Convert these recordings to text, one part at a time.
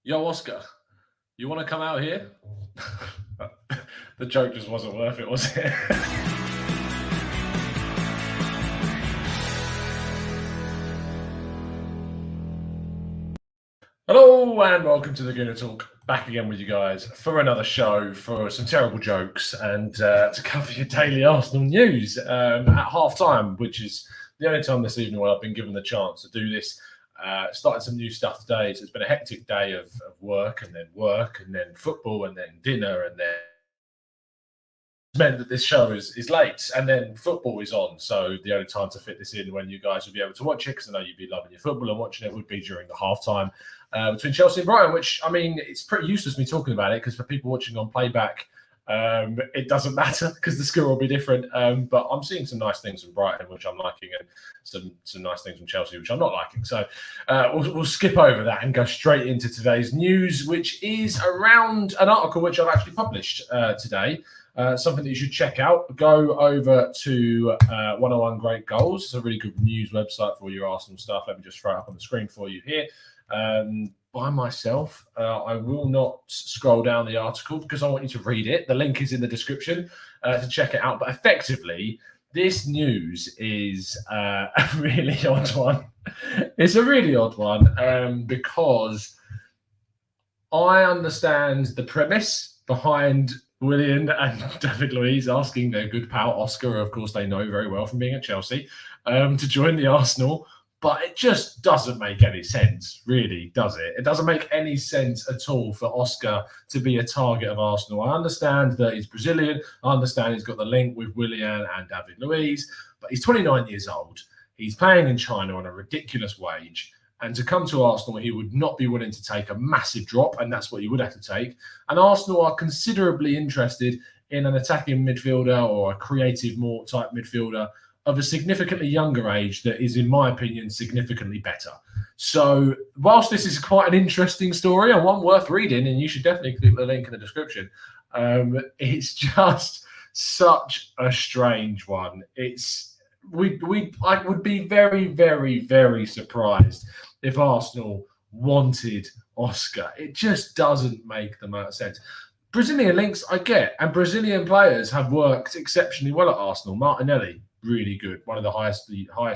Yo, Oscar, you want to come out here? The joke just wasn't worth it, was it? Hello and welcome to the Gooner Talk. Back again with you guys for another show, for some terrible jokes, and to cover your daily Arsenal news at half time, which is the only time this evening where I've been given the chance to do this. Started some new stuff today, so it's been a hectic day of work, and then football, and then dinner, and then meant that this show is late, and then football is on. So the only time to fit this in when you guys would be able to watch it, because I know you'd be loving your football and watching it, would be during the halftime between Chelsea and Brighton. Which, I mean, it's pretty useless me talking about it, because for people watching on playback, it doesn't matter because the score will be different. But I'm seeing some nice things from Brighton, which I'm liking, and some nice things from Chelsea, which I'm not liking. So we'll skip over that and go straight into today's news, which is around an article which I've actually published today. Something that you should check out. Go over to 101 Great Goals. It's a really good news website for all your Arsenal stuff. Let me just throw it up on the screen for you here. By myself, I will not scroll down the article because I want you to read it. The link is in the description to check it out. But effectively, this news is a really odd one. It's a really odd one because I understand the premise behind Willian and David Luiz asking their good pal Oscar, of course they know very well from being at Chelsea, to join the Arsenal. But it just doesn't make any sense, really, does it? It doesn't make any sense at all for Oscar to be a target of Arsenal. I understand that he's Brazilian. I understand he's got the link with Willian and David Luiz, but he's 29 years old. He's playing in China on a ridiculous wage. And to come to Arsenal, he would not be willing to take a massive drop, and that's what he would have to take. And Arsenal are considerably interested in an attacking midfielder or a creative more type midfielder of a significantly younger age that is, in my opinion, significantly better. So whilst this is quite an interesting story and one worth reading, and you should definitely click the link in the description, it's just such a strange one. I would be very, very, very surprised if Arsenal wanted Oscar. It just doesn't make the most sense. Brazilian links I get, and Brazilian players have worked exceptionally well at Arsenal. Martinelli, really good, one of the highest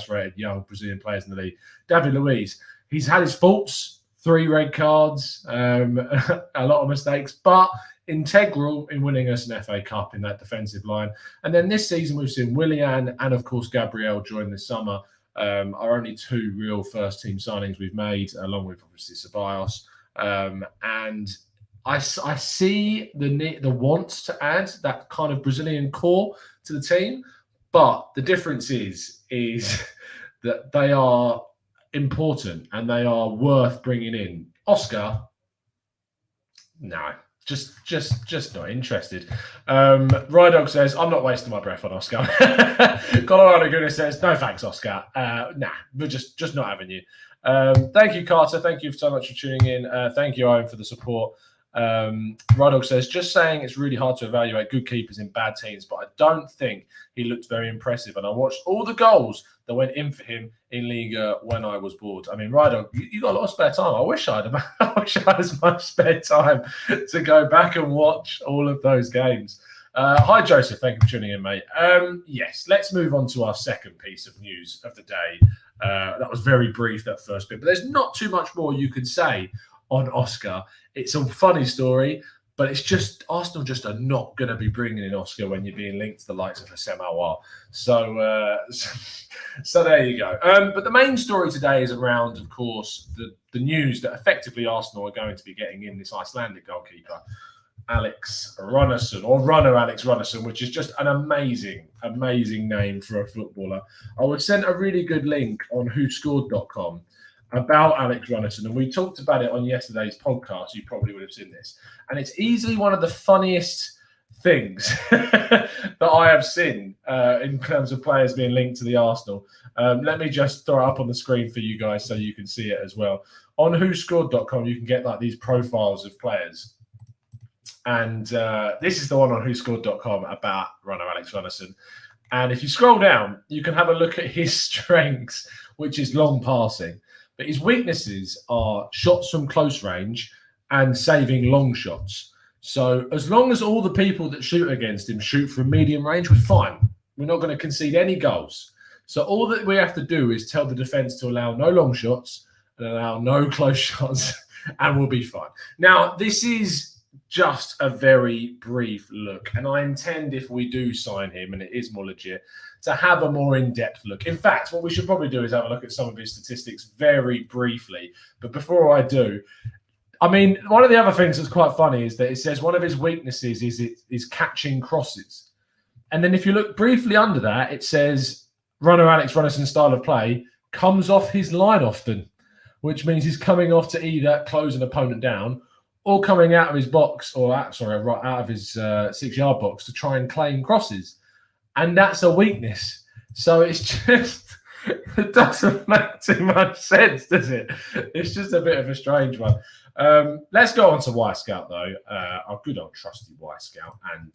rated young Brazilian players in the league. David Luiz, he's had his faults, 3 red cards, a lot of mistakes, but integral in winning us an FA Cup in that defensive line. And then this season we've seen Willian and of course Gabriel join this summer. Are only 2 real first team signings we've made, along with obviously Ceballos. And I see the want to add that kind of Brazilian core to the team, but the difference is that they are important and they are worth bringing in. Oscar, no. Just not interested. Rydog says, I'm not wasting my breath on Oscar. Colorado Gooner says, no thanks, Oscar. Nah, we're just not having you. Thank you, Carter. Thank you so much for tuning in. Thank you, Owen, for the support. Rydog says, just saying it's really hard to evaluate good keepers in bad teams, but I don't think he looked very impressive. And I watched all the goals that went in for him in Liga when I was bored. I mean, Rydog, you got a lot of spare time. I wish I had as much spare time to go back and watch all of those games. Hi, Joseph. Thank you for tuning in, mate. Yes, let's move on to our second piece of news of the day. That was very brief, that first bit, but there's not too much more you could say on Oscar. It's a funny story, but it's just Arsenal just are not going to be bringing in Oscar when you're being linked to the likes of Hacem Aouar. So there you go. But the main story today is around, of course, the news that effectively Arsenal are going to be getting in this Icelandic goalkeeper, Alex Runarsson, or Runner Alex Runarsson, which is just an amazing, amazing name for a footballer. I was sent a really good link on whoscored.com about Alex Runarsson, and we talked about it on yesterday's podcast. You probably would have seen this, and it's easily one of the funniest things that I have seen in terms of players being linked to the Arsenal. Let me just throw it up on the screen for you guys so you can see it as well. On whoscored.com, you can get like these profiles of players, and this is the one on whoscored.com about Runner Alex Runarsson. And if you scroll down, you can have a look at his strengths, which is long passing. But his weaknesses are shots from close range, and saving long shots. So as long as all the people that shoot against him shoot from medium range, we're fine. We're not going to concede any goals. So all that we have to do is tell the defence to allow no long shots and allow no close shots, and we'll be fine. Now, this is just a very brief look, and I intend, if we do sign him and it is more legit, to have a more in-depth look. In fact, what we should probably do is have a look at some of his statistics very briefly. But before I do, I mean, one of the other things that's quite funny is that it says one of his weaknesses is catching crosses. And then if you look briefly under that, it says Runarsson style of play comes off his line often, which means he's coming off to either close an opponent down or coming out of his box, right out of his 6-yard box to try and claim crosses. And that's a weakness. So it's just, it doesn't make too much sense, does it? It's just a bit of a strange one. Let's go on to Y-Scout, though, our good old trusty Y-Scout, and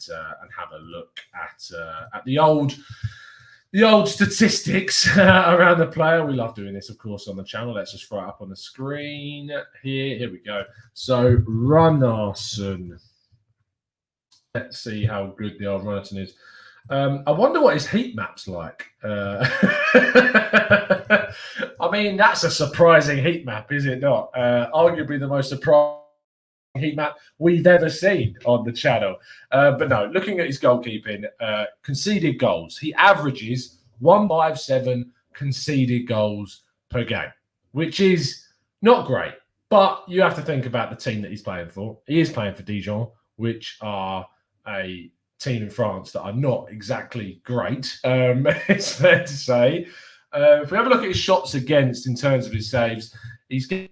have a look at the old statistics around the player. We love doing this, of course, on the channel. Let's just throw it up on the screen here. Here we go. So Runarsson. Let's see how good the old Runarsson is. I wonder what his heat map's like. I mean, that's a surprising heat map, is it not? Arguably the most surprising heat map we've ever seen on the channel. But no, looking at his goalkeeping, conceded goals, he averages 157 conceded goals per game, which is not great. But you have to think about the team that he's playing for. He is playing for Dijon, which are a team in France that are not exactly great, it's fair to say. If we have a look at his shots against in terms of his saves, he's getting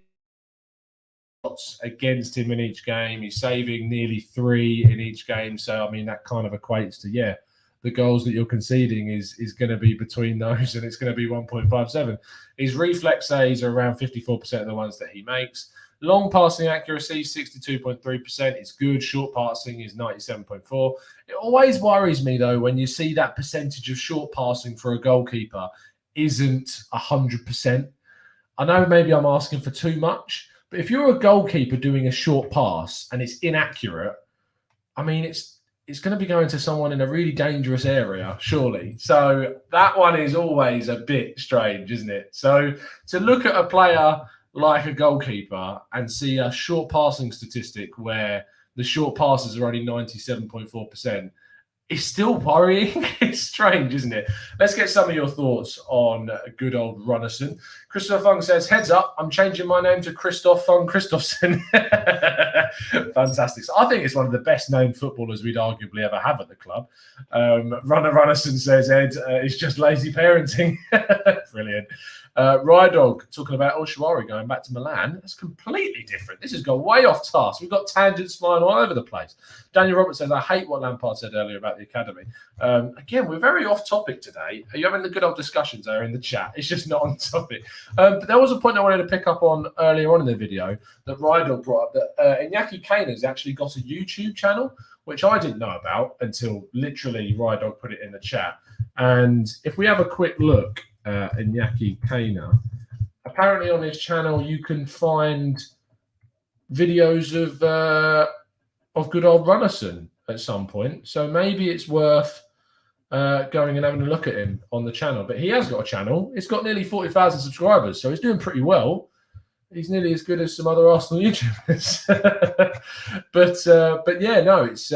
shots against him in each game. He's saving nearly 3 in each game. So, I mean, that kind of equates to, the goals that you're conceding is going to be between those, and it's going to be 1.57. His reflex saves are around 54% of the ones that he makes. Long passing accuracy, 62.3%. It's good. Short passing is 97.4%. It always worries me, though, when you see that percentage of short passing for a goalkeeper isn't 100%. I know maybe I'm asking for too much, but if you're a goalkeeper doing a short pass and it's inaccurate, I mean, it's going to be going to someone in a really dangerous area, surely. So that one is always a bit strange, isn't it? So to look at a player like a goalkeeper and see a short passing statistic where the short passes are only 97.4%, it's still worrying. It's strange, isn't it? Let's get some of your thoughts on good old Runarsson. Christopher Fung says, heads up, I'm changing my name to Christoph Fung Christofsson. Fantastic. So I think it's one of the best known footballers we'd arguably ever have at the club. Runarsson says, Ed, it's just lazy parenting. Brilliant. Rydog talking about Oshawari going back to Milan. That's completely different. This has gone way off task. We've got tangents flying all over the place. Daniel Roberts says, I hate what Lampard said earlier about the academy. Again, we're very off topic today. Are you having the good old discussions there in the chat? It's just not on topic. But there was a point I wanted to pick up on earlier on in the video that Rydog brought up, that Iñaki Kaina's actually got a YouTube channel, which I didn't know about until literally Rydog put it in the chat. And if we have a quick look, Iñaki Kaina, apparently on his channel you can find videos of good old Runarsson at some point. So maybe it's worth going and having a look at him on the channel. But he has got a channel. It's got nearly 40,000 subscribers, so he's doing pretty well. He's nearly as good as some other Arsenal YouTubers. but yeah, no, it's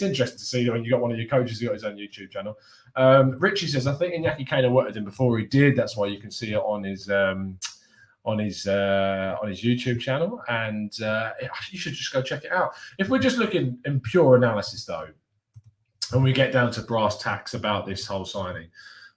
interesting to see when you got one of your coaches who got his own YouTube channel. Richie says, I think Iñaki Kaina worked with him before he did. That's why you can see it on his YouTube channel, and you should just go check it out. If we're just looking in pure analysis, though, and we get down to brass tacks about this whole signing,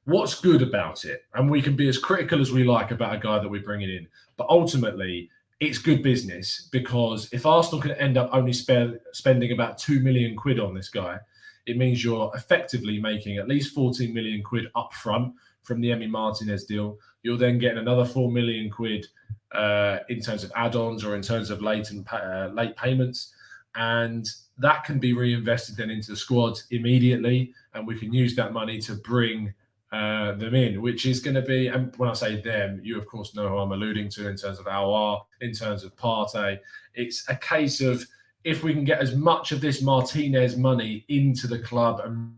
what's good about it? And we can be as critical as we like about a guy that we're bringing in, but ultimately it's good business, because if Arsenal can end up only spending about 2 million quid on this guy, it means you're effectively making at least 14 million quid up front from the Emi Martinez deal. You're then getting another 4 million quid in terms of add-ons or in terms of late payments. And that can be reinvested then into the squad immediately. And we can use that money to bring them in, which is going to be, and when I say them, you of course know who I'm alluding to in terms of Aouar, in terms of Partey. It's a case of if we can get as much of this Martinez money into the club and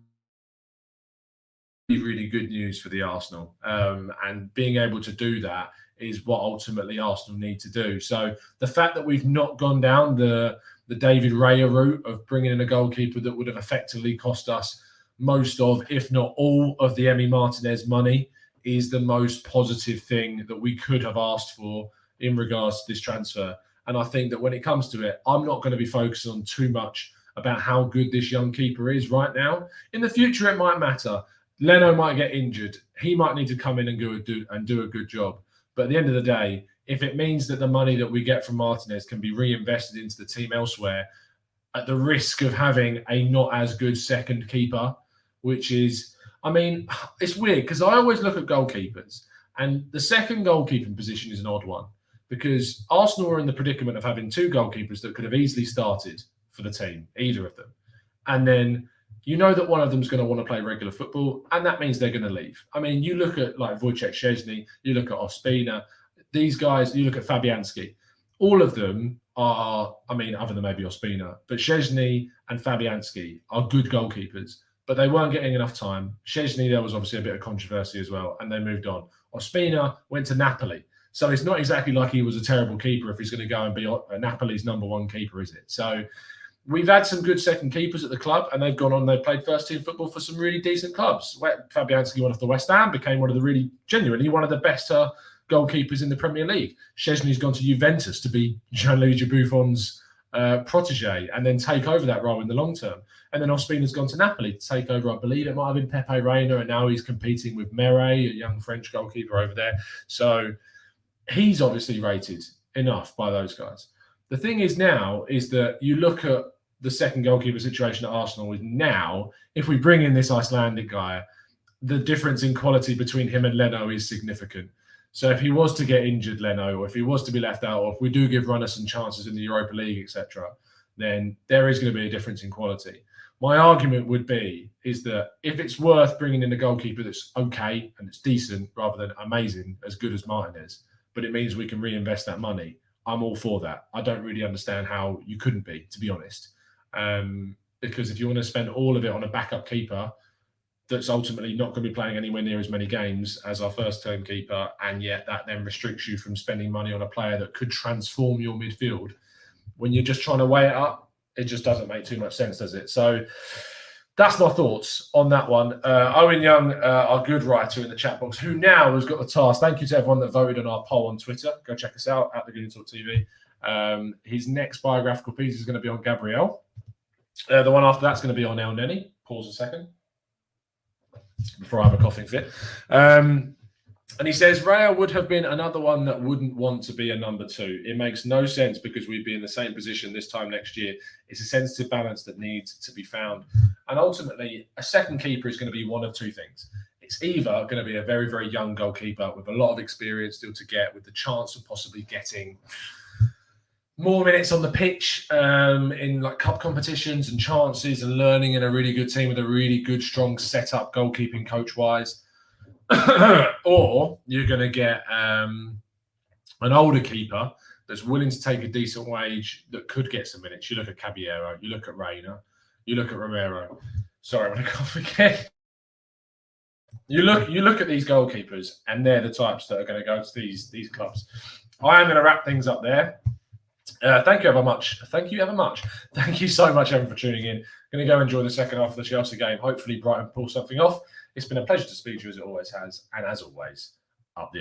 really good news for the Arsenal. And being able to do that is what ultimately Arsenal need to do. So the fact that we've not gone down the David Raya route of bringing in a goalkeeper that would have effectively cost us most of, if not all, of the Emi Martinez money is the most positive thing that we could have asked for in regards to this transfer. And I think that when it comes to it, I'm not going to be focusing on too much about how good this young keeper is right now. In the future, it might matter. Leno might get injured. He might need to come in and do a good job. But at the end of the day, if it means that the money that we get from Martinez can be reinvested into the team elsewhere at the risk of having a not as good second keeper, which is, I mean, it's weird because I always look at goalkeepers and the second goalkeeping position is an odd one because Arsenal are in the predicament of having two goalkeepers that could have easily started for the team, either of them. And then you know that one of them is going to want to play regular football, and that means they're going to leave. I mean, you look at like Wojciech Szczesny, you look at Ospina, these guys, you look at Fabianski. All of them are, I mean, other than maybe Ospina, but Szczesny and Fabianski are good goalkeepers, but they weren't getting enough time. Szczesny, there was obviously a bit of controversy as well, and they moved on. Ospina went to Napoli. So it's not exactly like he was a terrible keeper if he's going to go and be Napoli's number one keeper, is it? So we've had some good second keepers at the club, and they've gone on. They've played first-team football for some really decent clubs. Fabianski went off the West Ham, became one of the genuinely one of the best goalkeepers in the Premier League. Szczesny's gone to Juventus to be Gianluigi Buffon's protege, and then take over that role in the long term. And then Ospina's gone to Napoli to take over. I believe it might have been Pepe Reina, and now he's competing with Mere, a young French goalkeeper over there. So he's obviously rated enough by those guys. The thing is now is that you look at the second goalkeeper situation at Arsenal is now, if we bring in this Icelandic guy, the difference in quality between him and Leno is significant. So if he was to get injured, Leno, or if he was to be left out, or if we do give Runarsson chances in the Europa League, etc., then there is going to be a difference in quality. My argument would be is that if it's worth bringing in a goalkeeper that's okay and it's decent rather than amazing, as good as Martinez, but it means we can reinvest that money, I'm all for that. I don't really understand how you couldn't be, to be honest. Because if you want to spend all of it on a backup keeper that's ultimately not going to be playing anywhere near as many games as our first-term keeper, and yet that then restricts you from spending money on a player that could transform your midfield, when you're just trying to weigh it up, it just doesn't make too much sense, does it? So that's my thoughts on that one. Owen Young, our good writer in the chat box, who now has got the task. Thank you to everyone that voted on our poll on Twitter. Go check us out at the Gooner Talk TV. His next biographical piece is going to be on Gabriel. The one after that's going to be on El Neni. Pause a second before I have a coughing fit. And he says, Raya would have been another one that wouldn't want to be a number two. It makes no sense because we'd be in the same position this time next year. It's a sensitive balance that needs to be found. And ultimately, a second keeper is going to be one of two things. It's either going to be a very, very young goalkeeper with a lot of experience still to get, with the chance of possibly getting more minutes on the pitch in like cup competitions and chances and learning in a really good team with a really good, strong setup goalkeeping coach-wise. Or you're going to get an older keeper that's willing to take a decent wage that could get some minutes. You look at Caballero, you look at Reina, you look at Romero. Sorry, I'm going to cough again. You look at these goalkeepers, and they're the types that are going to go to these clubs. I am going to wrap things up there. Thank you ever much. Thank you ever much. Thank you so much, everyone, for tuning in. Going to go enjoy the second half of the Chelsea game. Hopefully, Brighton pull something off. It's been a pleasure to speak to you, as it always has. And as always, up the arse.